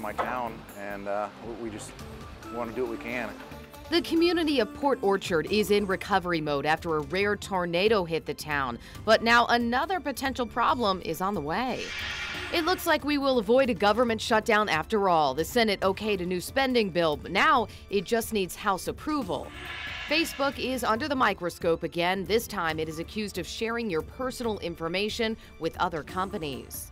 my town, and we just want to do what we can. The community of Port Orchard is in recovery mode after a rare tornado hit the town, but now another potential problem is on the way. It looks like we will avoid a government shutdown after all. The Senate okayed a new spending bill, but now it just needs House approval. Facebook is under the microscope again. This time it is accused of sharing your personal information with other companies.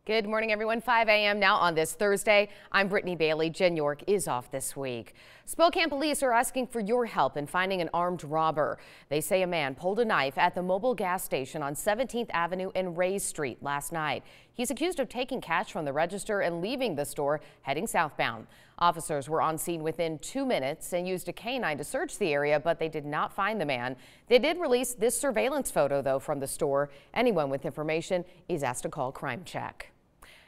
Good morning, everyone. 5 a.m. now on this Thursday. I'm Brittany Bailey. Jen York is off this week. Spokane police are asking for your help in finding an armed robber. They say a man pulled a knife at the mobile gas station on 17th Avenue and Ray Street last night. He's accused of taking cash from the register and leaving the store heading southbound. Officers were on scene within 2 minutes and used a canine to search the area, but they did not find the man. They did release this surveillance photo, though, from the store. Anyone with information is asked to call Crime Check.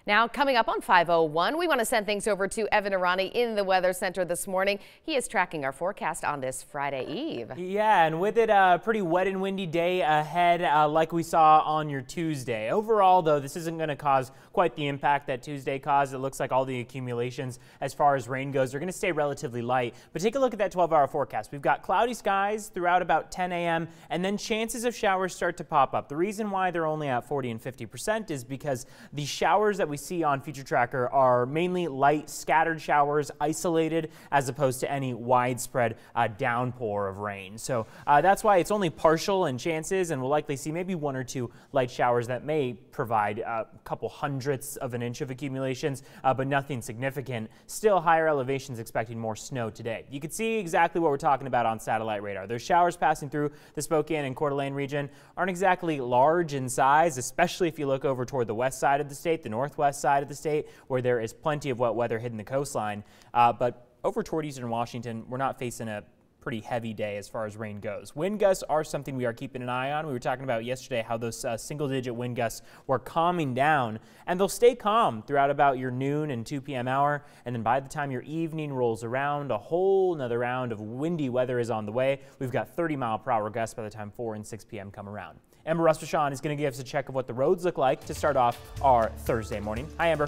Now, coming up on 5:01, we want to send things over to Evan Arani in the Weather Center this morning. He is tracking our forecast on this Friday Eve. Yeah, and with it a pretty wet and windy day ahead like we saw on your Tuesday. Overall, though, this isn't going to cause quite the impact that Tuesday caused. It looks like all the accumulations as far as rain goes are going to stay relatively light. But take a look at that 12-hour forecast. We've got cloudy skies throughout about 10 a.m. and then chances of showers start to pop up. The reason why they're only at 40 and 50% is because the showers that we see on Feature Tracker are mainly light scattered showers, isolated, as opposed to any widespread downpour of rain. So that's why it's only partial in chances, and we'll likely see maybe 1 or 2 light showers that may provide a couple hundredths of an inch of accumulations, but nothing significant. Still, higher elevations expecting more snow today. You can see exactly what we're talking about on satellite radar. Those showers passing through the Spokane and Coeur d'Alene region aren't exactly large in size, especially if you look over toward the west side of the state, the northwest side of the state, where there is plenty of wet weather hitting the coastline. But over toward eastern Washington, we're not facing a pretty heavy day as far as rain goes. Wind gusts are something we are keeping an eye on. We were talking about yesterday how those single-digit wind gusts were calming down, and they'll stay calm throughout about your noon and 2 p.m. hour. And then by the time your evening rolls around, a whole nother round of windy weather is on the way. We've got 30-mile-per-hour gusts by the time 4 and 6 p.m. come around. Amber Russ-Rashawn is going to give us a check of what the roads look like to start off our Thursday morning. Hi, Amber.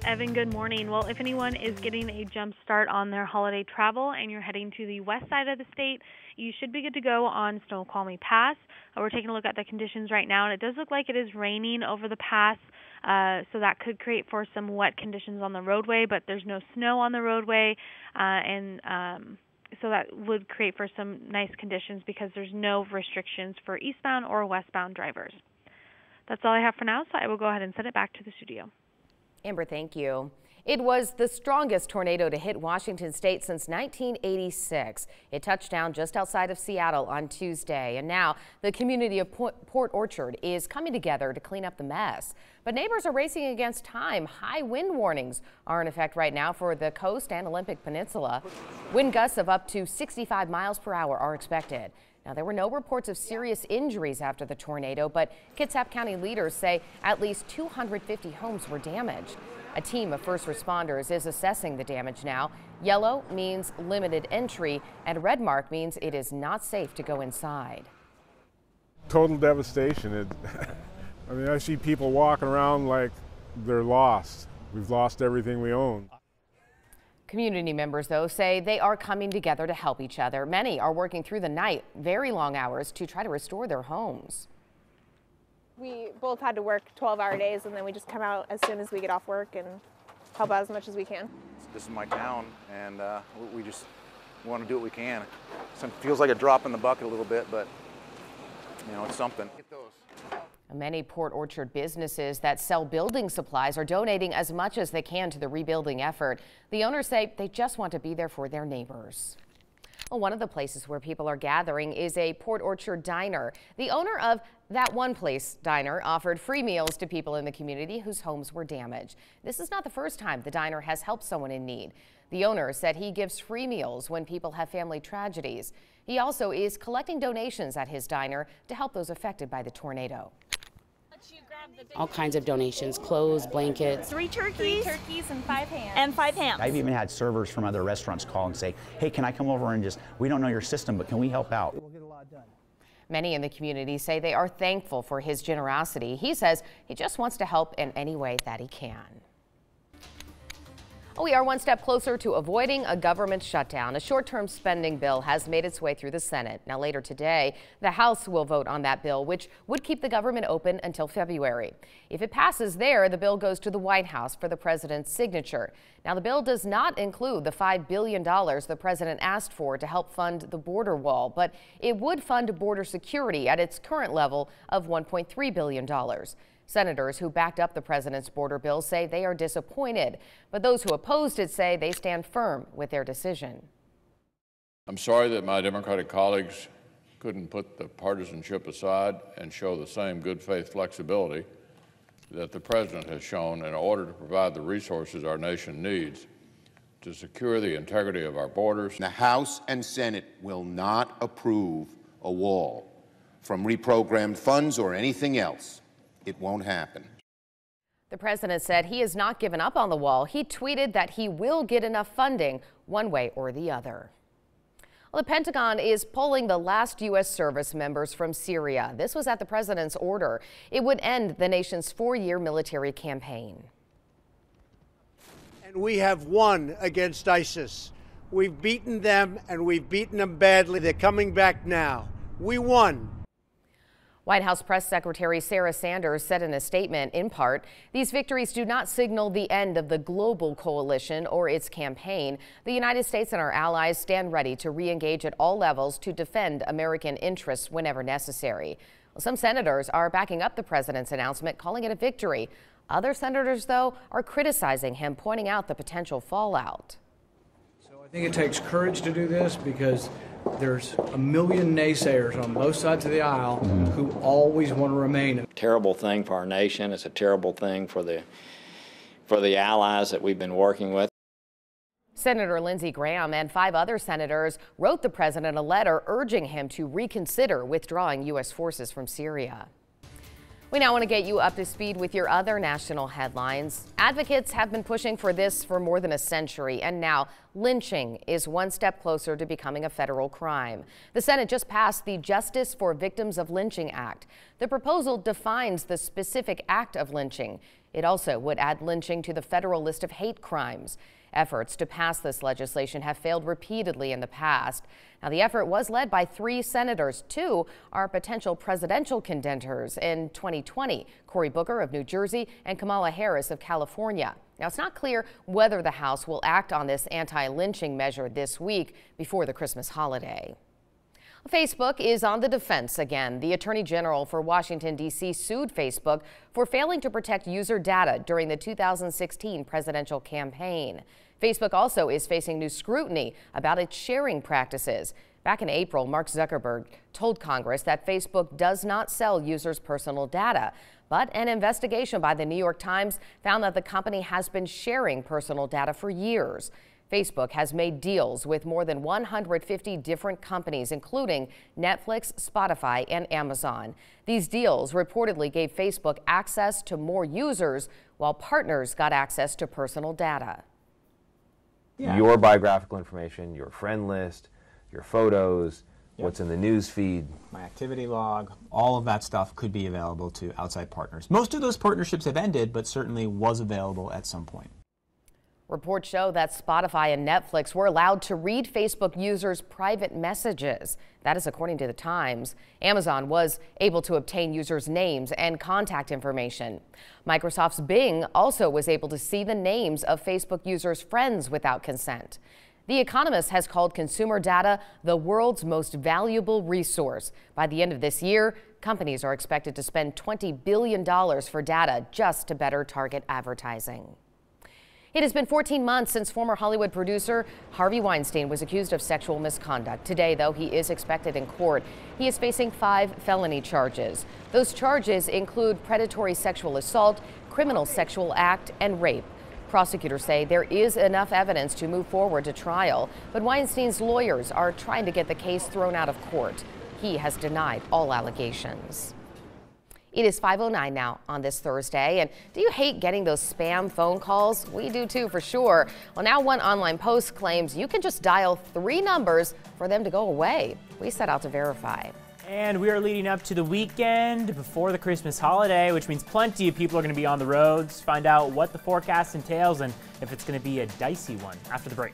Evan, good morning. Well, if anyone is getting a jump start on their holiday travel and you're heading to the west sside of the state, you should be good to go on Snoqualmie Pass. We're taking a look at the conditions right now, and it does look like it is raining over the pass, so that could create for some wet conditions on the roadway, but there's no snow on the roadway, so that would create for some nice conditions because there's no restrictions for eastbound or westbound drivers. That's all I have for now, so I will go ahead and send it back to the studio. Amber, thank you. It was the strongest tornado to hit Washington state since 1986. It touched down just outside of Seattle on Tuesday, and now the community of Port Orchard is coming together to clean up the mess. But neighbors are racing against time. High wind warnings are in effect right now for the coast and Olympic Peninsula. Wind gusts of up to 65 miles per hour are expected. Now, there were no reports of serious injuries after the tornado, but Kitsap County leaders say at least 250 homes were damaged. A team of first responders is assessing the damage now. Yellow means limited entry, and red mark means it is not safe to go inside. Total devastation. I mean, I see people walking around like they're lost. We've lost everything we own. Community members, though, say they are coming together to help each other. Many are working through the night, very long hours, to try to restore their homes. We both had to work 12-hour days, and then we just come out as soon as we get off work and help out as much as we can. This is my town, and we just want to do what we can. It feels like a drop in the bucket a little bit, but you know, it's something. Get those. Many Port Orchard businesses that sell building supplies are donating as much as they can to the rebuilding effort. The owners say they just want to be there for their neighbors. Well, one of the places where people are gathering is a Port Orchard diner. The owner of That One Place Diner offered free meals to people in the community whose homes were damaged. This is not the first time the diner has helped someone in need. The owner said he gives free meals when people have family tragedies. He also is collecting donations at his diner to help those affected by the tornado. All kinds of donations, clothes, blankets. Three turkeys and 5 hams. I've even had servers from other restaurants call and say, hey, can I come over and we don't know your system, but can we help out? We'll get a lot done. Many in the community say they are thankful for his generosity. He says he just wants to help in any way that he can. We are one step closer to avoiding a government shutdown. A short-term spending bill has made its way through the Senate. Now, later today, the House will vote on that bill, which would keep the government open until February. If it passes there, the bill goes to the White House for the president's signature. Now, the bill does not include the $5 billion the president asked for to help fund the border wall, but it would fund border security at its current level of $1.3 billion. Senators who backed up the president's border bill say they are disappointed, but those who opposed it say they stand firm with their decision. I'm sorry that my Democratic colleagues couldn't put the partisanship aside and show the same good faith flexibility that the president has shown in order to provide the resources our nation needs to secure the integrity of our borders. The House and Senate will not approve a wall from reprogrammed funds or anything else. It won't happen. The president said he has not given up on the wall. He tweeted that he will get enough funding one way or the other. Well, the Pentagon is pulling the last U.S. service members from Syria. This was at the president's order. It would end the nation's 4-year military campaign. And we have won against ISIS. We've beaten them, and we've beaten them badly. They're coming back now. We won. White House Press Secretary Sarah Sanders said in a statement, in part, these victories do not signal the end of the global coalition or its campaign. The United States and our allies stand ready to re-engage at all levels to defend American interests whenever necessary. Well, some senators are backing up the president's announcement, calling it a victory. Other senators, though, are criticizing him, pointing out the potential fallout. So I think it takes courage to do this because there's a million naysayers on both sides of the aisle who always want to remain. Terrible thing for our nation. It's a terrible thing for the allies that we've been working with. Senator Lindsey Graham and 5 other senators wrote the president a letter urging him to reconsider withdrawing U.S. forces from Syria. We now want to get you up to speed with your other national headlines. Advocates have been pushing for this for more than a century, and now lynching is one step closer to becoming a federal crime. The Senate just passed the Justice for Victims of Lynching Act. The proposal defines the specific act of lynching. It also would add lynching to the federal list of hate crimes. Efforts to pass this legislation have failed repeatedly in the past. Now, the effort was led by 3 senators. 2 are potential presidential contenders in 2020, Cory Booker of New Jersey and Kamala Harris of California. Now, it's not clear whether the House will act on this anti-lynching measure this week before the Christmas holiday. Facebook is on the defense again. The Attorney General for Washington, D.C. sued Facebook for failing to protect user data during the 2016 presidential campaign. Facebook also is facing new scrutiny about its sharing practices. Back in April, Mark Zuckerberg told Congress that Facebook does not sell users' personal data. But an investigation by the New York Times found that the company has been sharing personal data for years. Facebook has made deals with more than 150 different companies, including Netflix, Spotify, and Amazon. These deals reportedly gave Facebook access to more users, while partners got access to personal data. Your biographical information, your friend list, your photos, what's in the news feed. My activity log, all of that stuff could be available to outside partners. Most of those partnerships have ended, but certainly was available at some point. Reports show that Spotify and Netflix were allowed to read Facebook users' private messages. That is according to the Times. Amazon was able to obtain users' names and contact information. Microsoft's Bing also was able to see the names of Facebook users' friends without consent. The Economist has called consumer data the world's most valuable resource. By the end of this year, companies are expected to spend $20 billion for data just to better target advertising. It has been 14 months since former Hollywood producer Harvey Weinstein was accused of sexual misconduct. Today, though, he is expected in court. He is facing 5 felony charges. Those charges include predatory sexual assault, criminal sexual act, and rape. Prosecutors say there is enough evidence to move forward to trial, but Weinstein's lawyers are trying to get the case thrown out of court. He has denied all allegations. It is 5:09 now on this Thursday, and do you hate getting those spam phone calls? We do too, for sure. Well, now one online post claims you can just dial 3 numbers for them to go away. We set out to verify. And we are leading up to the weekend before the Christmas holiday, which means plenty of people are going to be on the roads. Find out what the forecast entails and if it's going to be a dicey one after the break.